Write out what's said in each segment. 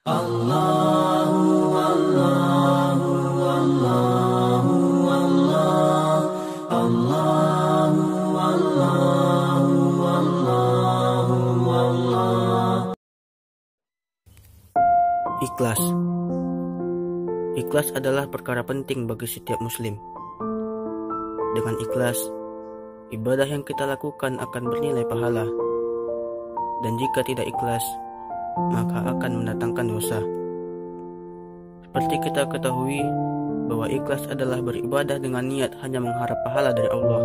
Allahu Allahu Allahu Allah Allahu Allahu Allahu Allah. Ikhlas. Ikhlas adalah perkara penting bagi setiap muslim. Dengan ikhlas, ibadah yang kita lakukan akan bernilai pahala. Dan jika tidak ikhlas, maka akan mendatangkan dosa. Seperti kita ketahui bahwa ikhlas adalah beribadah dengan niat hanya mengharap pahala dari Allah.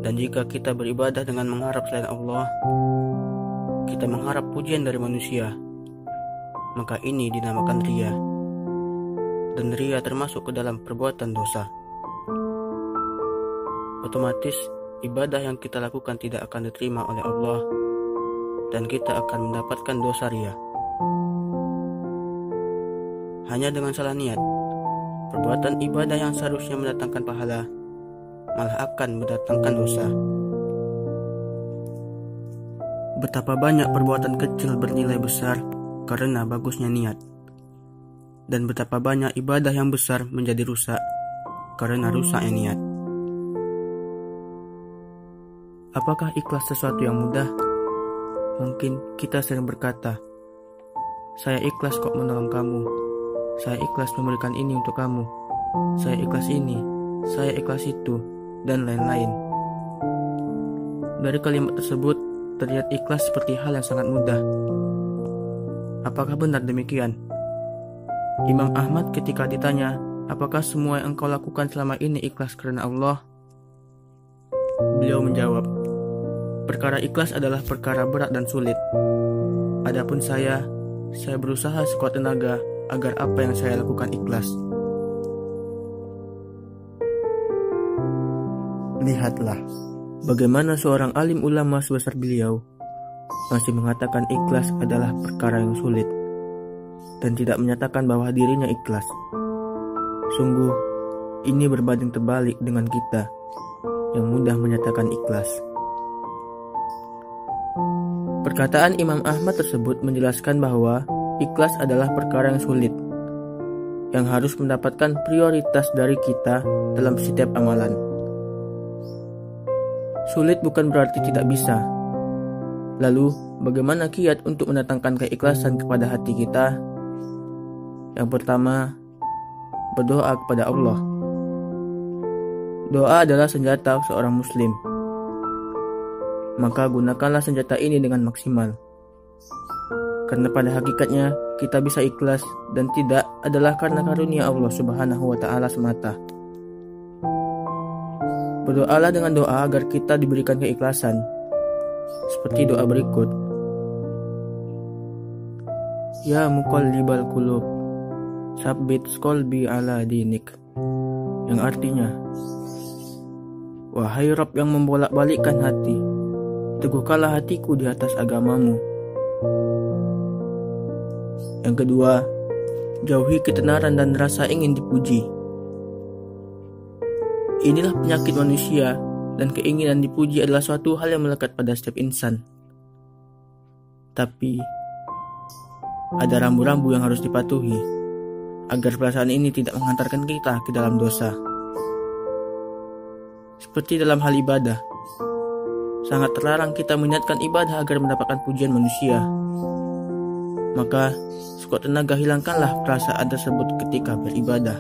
Dan jika kita beribadah dengan mengharap selain Allah, kita mengharap pujian dari manusia, maka ini dinamakan riya. Dan riya termasuk ke dalam perbuatan dosa. Otomatis ibadah yang kita lakukan tidak akan diterima oleh Allah, dan kita akan mendapatkan dosa riya. Hanya dengan salah niat, perbuatan ibadah yang seharusnya mendatangkan pahala malah akan mendatangkan dosa. Betapa banyak perbuatan kecil bernilai besar karena bagusnya niat, dan betapa banyak ibadah yang besar menjadi rusak karena rusaknya niat. Apakah ikhlas sesuatu yang mudah? Mungkin kita sering berkata, "Saya ikhlas kok menolong kamu. Saya ikhlas memberikan ini untuk kamu. Saya ikhlas ini, saya ikhlas itu," dan lain-lain. Dari kalimat tersebut terlihat ikhlas seperti hal yang sangat mudah. Apakah benar demikian? Imam Ahmad ketika ditanya, "Apakah semua yang engkau lakukan selama ini ikhlas karena Allah?" Beliau menjawab, "Perkara ikhlas adalah perkara berat dan sulit. Adapun saya berusaha sekuat tenaga agar apa yang saya lakukan ikhlas." Lihatlah bagaimana seorang alim ulama sebesar beliau masih mengatakan ikhlas adalah perkara yang sulit, dan tidak menyatakan bahwa dirinya ikhlas. Sungguh, ini berbanding terbalik dengan kita yang mudah menyatakan ikhlas. Perkataan Imam Ahmad tersebut menjelaskan bahwa ikhlas adalah perkara yang sulit, yang harus mendapatkan prioritas dari kita dalam setiap amalan. Sulit bukan berarti tidak bisa. Lalu, bagaimana kiat untuk mendatangkan keikhlasan kepada hati kita? Yang pertama, berdoa kepada Allah. Doa adalah senjata seorang muslim. Maka gunakanlah senjata ini dengan maksimal. Karena pada hakikatnya kita bisa ikhlas dan tidak adalah karena karunia Allah Subhanahu wa Ta'ala semata. Berdoalah dengan doa agar kita diberikan keikhlasan. Seperti doa berikut. Ya muqallibal qulub, sabbit qalbi ala dinik. Yang artinya, wahai Rabb yang membolak-balikkan hati, teguhkanlah hatiku di atas agamamu. Yang kedua, jauhi ketenaran dan rasa ingin dipuji. Inilah penyakit manusia, dan keinginan dipuji adalah suatu hal yang melekat pada setiap insan. Tapi, ada rambu-rambu yang harus dipatuhi, agar perasaan ini tidak menghantarkan kita ke dalam dosa. Seperti dalam hal ibadah, sangat terlarang kita meniatkan ibadah agar mendapatkan pujian manusia. Maka, sekuat tenaga hilangkanlah perasaan tersebut ketika beribadah.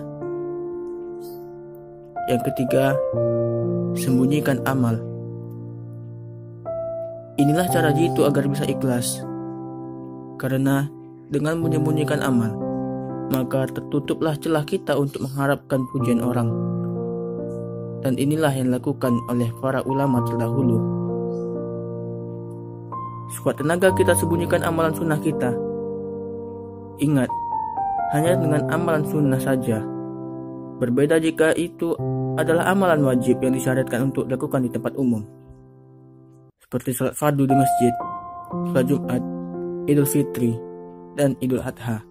Yang ketiga, sembunyikan amal. Inilah cara jitu agar bisa ikhlas. Karena dengan menyembunyikan amal, maka tertutuplah celah kita untuk mengharapkan pujian orang. Dan inilah yang dilakukan oleh para ulama terdahulu. Sekuat tenaga kita sembunyikan amalan sunnah kita. Ingat, hanya dengan amalan sunnah saja. Berbeda jika itu adalah amalan wajib yang disyariatkan untuk dilakukan di tempat umum. Seperti salat fardu di masjid, salat Jumat, Idul Fitri, dan Idul Adha.